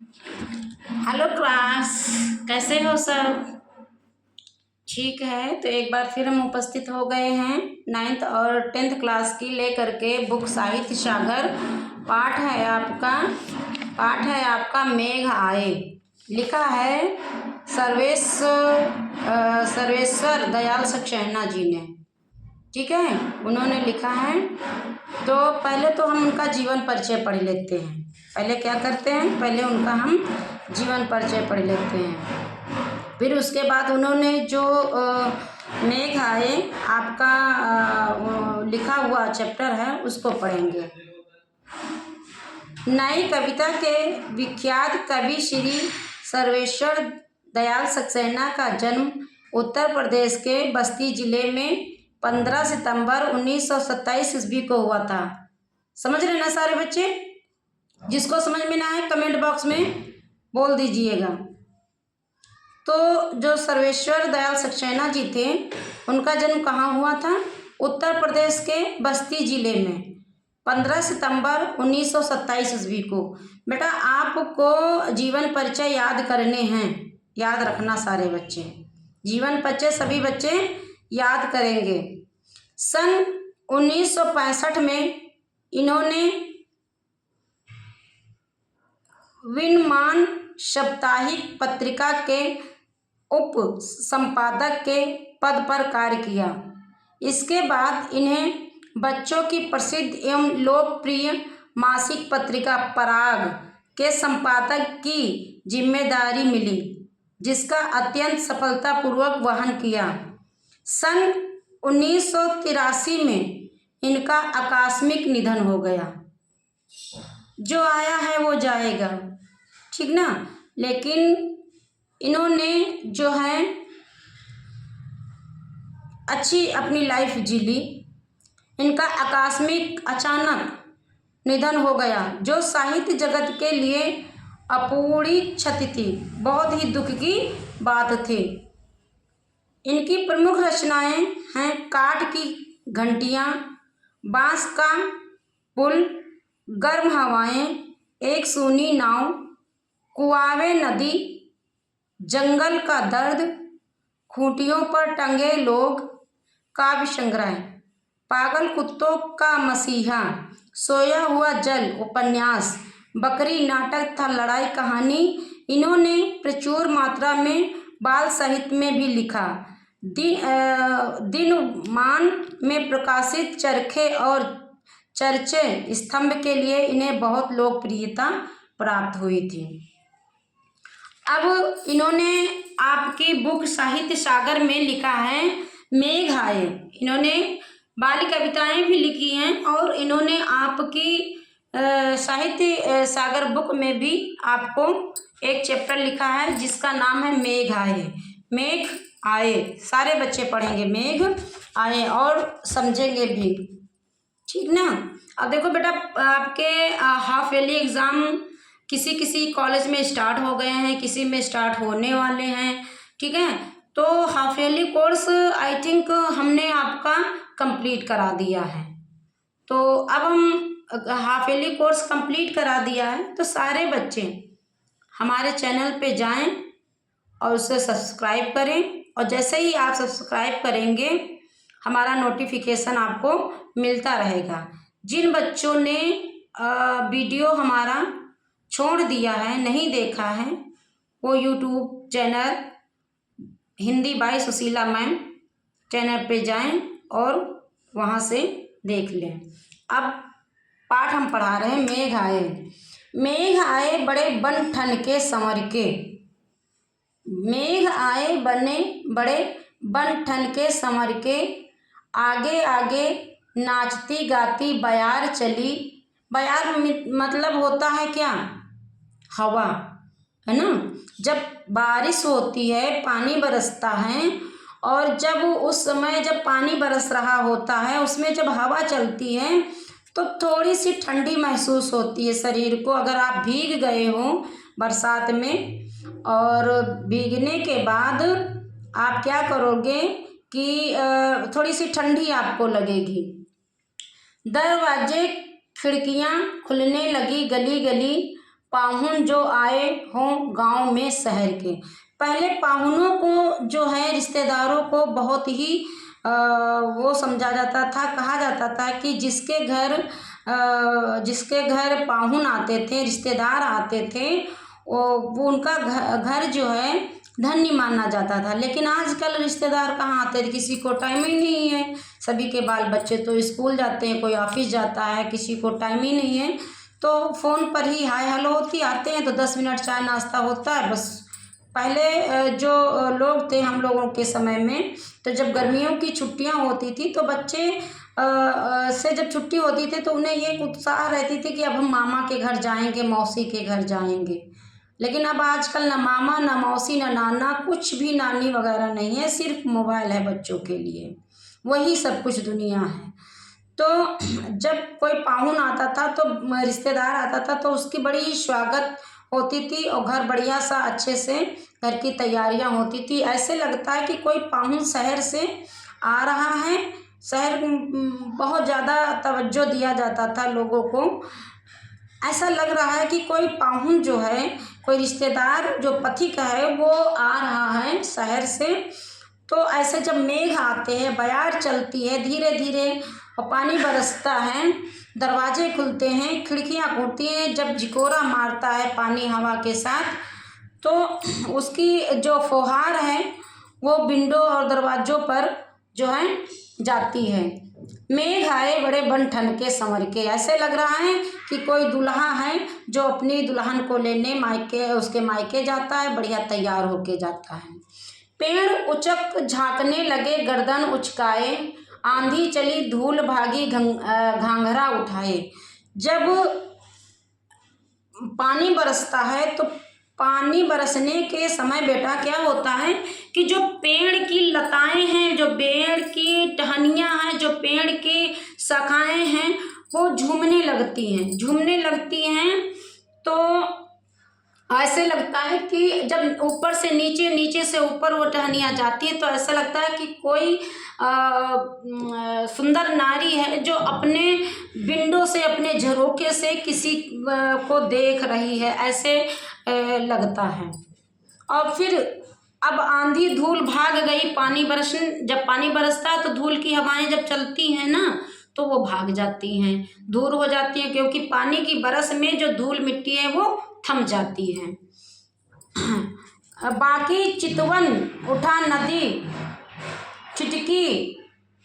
Hello class, कैसे हो सब? ठीक है, तो एक बार फिर हम उपस्थित हो गए हैं 9th और 10th क्लास की लेकर के बुक साहित्य सागर। पाठ है आपका मेघ आए। लिखा है सर्वेश्वर दयाल सक्सेना जी ने। ठीक है, उन्होंने लिखा है। तो पहले तो हम उनका जीवन परिचय पढ़ लेते हैं। पहले क्या करते हैं, पहले उनका हम जीवन परिचय पढ़ लेते हैं। फिर उसके बाद उन्होंने जो मेघ आए आपका लिखा हुआ चैप्टर है उसको पढ़ेंगे। नई कविता के विख्यात कवि श्री सर्वेश्वर दयाल सक्सेना का जन्म उत्तर प्रदेश के बस्ती जिले में 15 सितंबर 1927 ईस्वी को हुआ था। समझ रहे ना सारे बच्चे? जिसको समझ में ना आए कमेंट बॉक्स में बोल दीजिएगा। तो जो सर्वेश्वर दयाल सक्सेना जी थे, उनका जन्म कहाँ हुआ था? उत्तर प्रदेश के बस्ती जिले में 15 सितंबर 1927 ईस्वी को। बेटा आपको जीवन परिचय याद करने हैं, याद रखना सारे बच्चे। जीवन परिचय सभी बच्चे याद करेंगे। सन 1965 में इन्होंने विनमान साप्ताहिक पत्रिका के उप संपादक के पद पर कार्य किया। इसके बाद इन्हें बच्चों की प्रसिद्ध एवं लोकप्रिय मासिक पत्रिका पराग के संपादक की जिम्मेदारी मिली, जिसका अत्यंत सफलतापूर्वक वहन किया। सन 1983 में इनका आकस्मिक निधन हो गया। जो आया है वो जाएगा, ठीक ना। लेकिन इन्होंने जो है अच्छी अपनी लाइफ जी ली। इनका आकस्मिक अचानक निधन हो गया, जो साहित्य जगत के लिए अपूर्णीय क्षति थी, बहुत ही दुख की बात थी। इनकी प्रमुख रचनाएं हैं काठ की घंटियां, बांस का पुल, गर्म हवाएं, एक सूनी नाव, कुआवे नदी, जंगल का दर्द, खूंटियों पर टंगे लोग, काव्य संग्रह, पागल कुत्तों का मसीहा, सोया हुआ जल उपन्यास, बकरी नाटक तथा लड़ाई कहानी। इन्होंने प्रचुर मात्रा में बाल साहित्य में भी लिखा। दिनमान में प्रकाशित चरखे और चर्चे स्तंभ के लिए इन्हें बहुत लोकप्रियता प्राप्त हुई थी। अब इन्होंने आपकी बुक साहित्य सागर में लिखा है मेघ आए। इन्होंने बाल कविताएं भी लिखी हैं और इन्होंने आपकी साहित्य सागर बुक में भी आपको एक चैप्टर लिखा है जिसका नाम है मेघ आए। मेघ आए सारे बच्चे पढ़ेंगे, मेघ आए और समझेंगे भी, ठीक ना। अब देखो बेटा, आपके हाफ ईयरली एग्ज़ाम किसी किसी कॉलेज में स्टार्ट हो गए हैं, किसी में स्टार्ट होने वाले हैं, ठीक है। तो half yearly course I think हमने आपका कंप्लीट करा दिया है। तो अब हम हाफ ईयरली कोर्स कंप्लीट करा दिया है, तो सारे बच्चे हमारे चैनल पे जाएं और उसे सब्सक्राइब करें। और जैसे ही आप सब्सक्राइब करेंगे हमारा नोटिफिकेशन आपको मिलता रहेगा। जिन बच्चों ने वीडियो हमारा छोड़ दिया है, नहीं देखा है, वो YouTube channel Hindi by Sushila ma'am channel पे जाएं और वहाँ से देख लें। अब पाठ हम पढ़ा रहे हैं मेघ आए। मेघ आए बड़े बन ठन के संवर के, मेघ आए बने बड़े बन ठन के संवर के, आगे आगे नाचती गाती बयार चली। बयार मतलब होता है क्या? हवा, है ना। जब बारिश होती है, पानी बरसता है, और जब उस समय जब पानी बरस रहा होता है उसमें जब हवा चलती है तो थोड़ी सी ठंडी महसूस होती है शरीर को। अगर आप भीग गए हो बरसात में और भीगने के बाद आप क्या करोगे कि थोड़ी सी ठंडी आपको लगेगी। दरवाजे खिड़कियां खुलने लगी गली गली, पाहुन जो आए हों गांव में शहर के। पहले पाहुनों को जो है रिश्तेदारों को बहुत ही वो समझा जाता था, कहा जाता था कि जिसके घर पाहुन आते थे, रिश्तेदार आते थे, वो उनका घर जो है धन्य माना जाता था। लेकिन आजकल रिश्तेदार कहाँ आते हैं, किसी को टाइम ही नहीं है। सभी के बाल बच्चे तो स्कूल जाते हैं, कोई ऑफिस जाता है, किसी को टाइम ही नहीं है। तो फ़ोन पर ही हाय हेलो होती, आते हैं तो 10 मिनट चाय नाश्ता होता है बस। पहले जो लोग थे हम लोगों के समय में, तो जब गर्मियों की छुट्टियां होती थी तो बच्चे से जब छुट्टी होती थी तो उन्हें ये उत्साह रहती थी कि अब हम मामा के घर जाएंगे, मौसी के घर जाएंगे। लेकिन अब आजकल ना मामा ना मौसी ना नाना, कुछ भी नानी वगैरह नहीं है, सिर्फ मोबाइल है बच्चों के लिए, वही सब कुछ दुनिया है। तो जब कोई पाहुन आता था तो रिश्तेदार आता था तो उसकी बड़ी स्वागत होती थी और घर बढ़िया सा अच्छे से घर की तैयारियां होती थी। ऐसे लगता है कि कोई पाहुन शहर से आ रहा है। शहर बहुत ज़्यादा तवज्जो दिया जाता था लोगों को। ऐसा लग रहा है कि कोई पाहुन जो है, कोई रिश्तेदार जो पथिक है वो आ रहा है शहर से। तो ऐसे जब मेघ आते हैं, बयार चलती है धीरे धीरे और पानी बरसता है, दरवाजे खुलते हैं, खिड़कियां खुलती हैं, जब झिकोरा मारता है पानी हवा के साथ, तो उसकी जो फुहार है वो विंडो और दरवाज़ों पर जो है जाती है। मेघ आए बड़े बन ठन के संवर के, ऐसे लग रहा है कि कोई दुल्हा है जो अपनी दुल्हन को लेने उसके मायके जाता है, बढ़िया तैयार होके जाता है। पेड़ उचक झांकने लगे गर्दन उचकाए, आंधी चली धूल भागी घाघरा उठाए। जब पानी बरसता है तो पानी बरसने के समय बेटा क्या होता है कि जो पेड़ की लताएं हैं, जो पेड़ की टहनियाँ हैं, जो पेड़ की शाखाएं हैं, वो झूमने लगती हैं। तो ऐसे लगता है कि जब ऊपर से नीचे, नीचे से ऊपर वो टहनियाँ जाती है तो ऐसा लगता है कि कोई सुंदर नारी है जो अपने विंडो से, अपने झरोखे से किसी को देख रही है, ऐसे लगता है। और फिर अब आंधी धूल भाग गई, जब पानी बरसता है तो धूल की हवाएं जब चलती हैं ना तो वो भाग जाती हैं, दूर हो जाती हैं, क्योंकि पानी की बरस में जो धूल मिट्टी है वो थम जाती है। बाकी चितवन उठा नदी छिटकी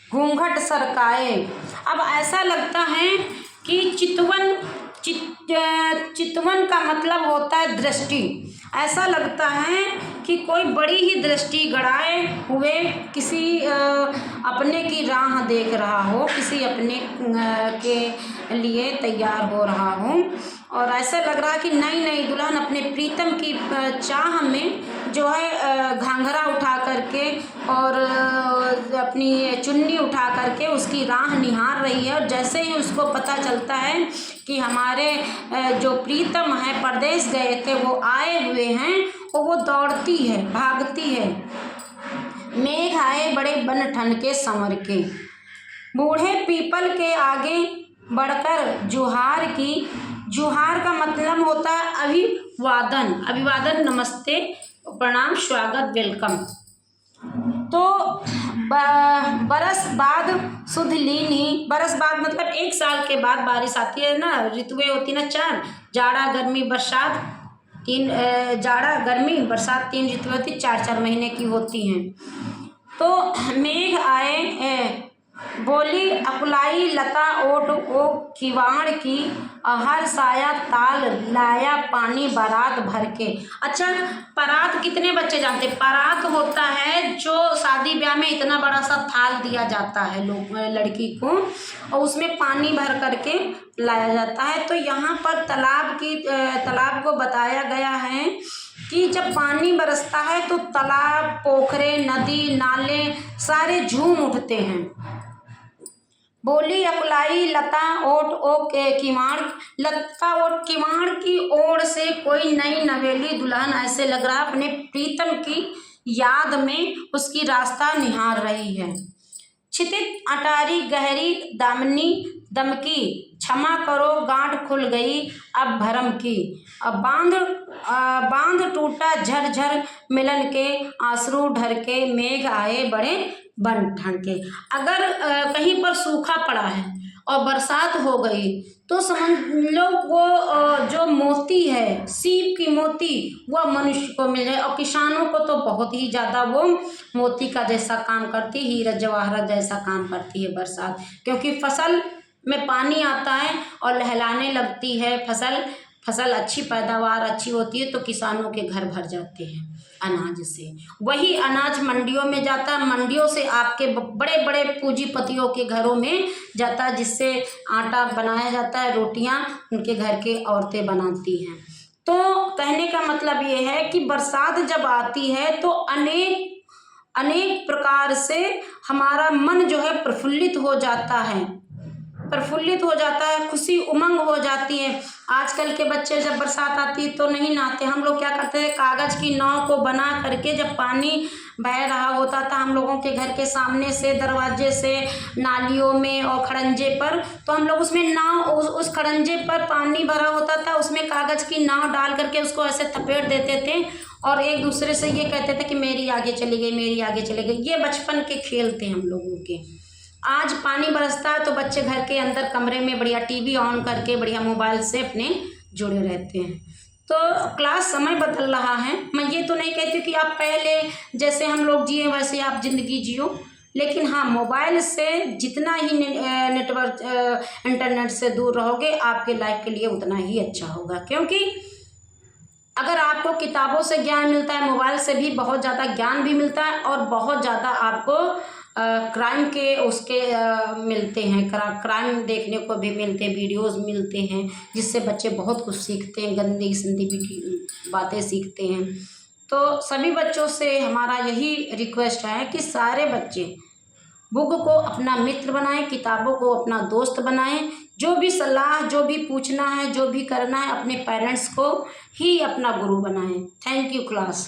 घूंघट सरकाए। अब ऐसा लगता है कि चितवन का मतलब होता है दृष्टि। ऐसा लगता है कि कोई बड़ी ही दृष्टि गड़ाए हुए किसी अपने की राह देख रहा हो, किसी अपने के लिए तैयार हो रहा हो। और ऐसा लग रहा है कि नई नई दुल्हन अपने प्रीतम की चाह में जो है घाघरा उठा करके और अपनी चुन्नी उठा करके उसकी राह निहार रही है। और जैसे ही उसको पता चलता है कि हमारे जो प्रीतम है परदेश गए थे वो आए हुए हैं, और वो दौड़ती है, भागती है। मेघ आए बड़े बन ठन के संवर के, बूढ़े पीपल के आगे बढ़कर जुहार की। जुहार का मतलब होता है अभिवादन, नमस्ते, प्रणाम, स्वागत, वेलकम। तो बरस बाद सुध लीनी, बरस बाद मतलब 1 साल के बाद बारिश आती है ना, ऋतुएं होती ना 4, जाड़ा गर्मी बरसात, 3 जाड़ा गर्मी बरसात, 3 ऋतुएं होती, 4 महीने की होती हैं। तो मेघ आए बोली अकुलाई लता ओट ओ किवाड़ की, हर साया ताल लाया पानी बारात भर के। अच्छा, बारात कितने बच्चे जानते हैं? बारात होता है जो शादी ब्याह में इतना बड़ा सा थाल दिया जाता है लड़की को, और उसमें पानी भर करके लाया जाता है। तो यहाँ पर तालाब को बताया गया है कि जब पानी बरसता है तो तालाब, पोखरे, नदी, नाले सारे झूम उठते हैं। बोली अकुलाई लता ओट ओ के किवाड़, लता ओट किवाड़ की ओर से कोई नई नवेली दुल्हन, ऐसे लग रहा अपने प्रीतम की याद में उसकी रास्ता निहार रही है। क्षितिज अटारी गहरी दामनी दमकी, क्षमा करो गांठ खुल गई अब भरम की। अब बांध टूटा झरझर मिलन के, आंसू ढर के मेघ आए बड़े बन ठन के। अगर कहीं पर सूखा पड़ा है और बरसात हो गई तो समझ लो वो जो मोती है, सीप की मोती, वह मनुष्य को मिल जाए। और किसानों को तो बहुत ही ज़्यादा वो मोती का जैसा काम करती, हीरा जवाहरात जैसा काम करती है बरसात, क्योंकि फसल में पानी आता है और लहलाने लगती है फसल अच्छी पैदावार अच्छी होती है तो किसानों के घर भर जाते हैं अनाज से। वही अनाज मंडियों में जाता है, मंडियों से आपके बड़े बड़े पूंजीपतियों के घरों में जाता है, जिससे आटा बनाया जाता है, रोटियां उनके घर के औरतें बनाती हैं। तो कहने का मतलब ये है कि बरसात जब आती है तो अनेक प्रकार से हमारा मन जो है प्रफुल्लित हो जाता है, खुशी उमंग हो जाती है। आजकल के बच्चे जब बरसात आती है तो नहीं नहाते, हम लोग क्या करते थे, कागज़ की नाव को बना करके जब पानी बह रहा होता था हम लोगों के घर के सामने से, दरवाजे से, नालियों में और खड़ंजे पर, तो हम लोग उसमें नाव, उस खड़ंजे पर पानी भरा होता था, उसमें कागज़ की नाव डाल करके उसको ऐसे थपेट देते थे और एक दूसरे से ये कहते थे कि मेरी आगे चली गई, मेरी आगे चली गई। ये बचपन के खेल थे हम लोगों के। आज पानी बरसता है तो बच्चे घर के अंदर कमरे में बढ़िया टीवी ऑन करके बढ़िया मोबाइल से अपने जुड़े रहते हैं। तो क्लास समय बदल रहा है। मैं ये तो नहीं कहती कि आप पहले जैसे हम लोग जिए वैसे आप ज़िंदगी जियो, लेकिन हाँ, मोबाइल से जितना ही इंटरनेट से दूर रहोगे आपके लाइफ के लिए उतना ही अच्छा होगा। क्योंकि अगर आपको किताबों से ज्ञान मिलता है, मोबाइल से भी बहुत ज़्यादा ज्ञान भी मिलता है और बहुत ज़्यादा आपको क्राइम के उसके मिलते हैं, क्राइम देखने को भी मिलते हैं, वीडियोस मिलते हैं, जिससे बच्चे बहुत कुछ सीखते हैं, गंदी संदी भी बातें सीखते हैं। तो सभी बच्चों से हमारा यही रिक्वेस्ट है कि सारे बच्चे बुक को अपना मित्र बनाएं, किताबों को अपना दोस्त बनाएं। जो भी सलाह, जो भी पूछना है, जो भी करना है, अपने पेरेंट्स को ही अपना गुरु बनाएं। Thank you class.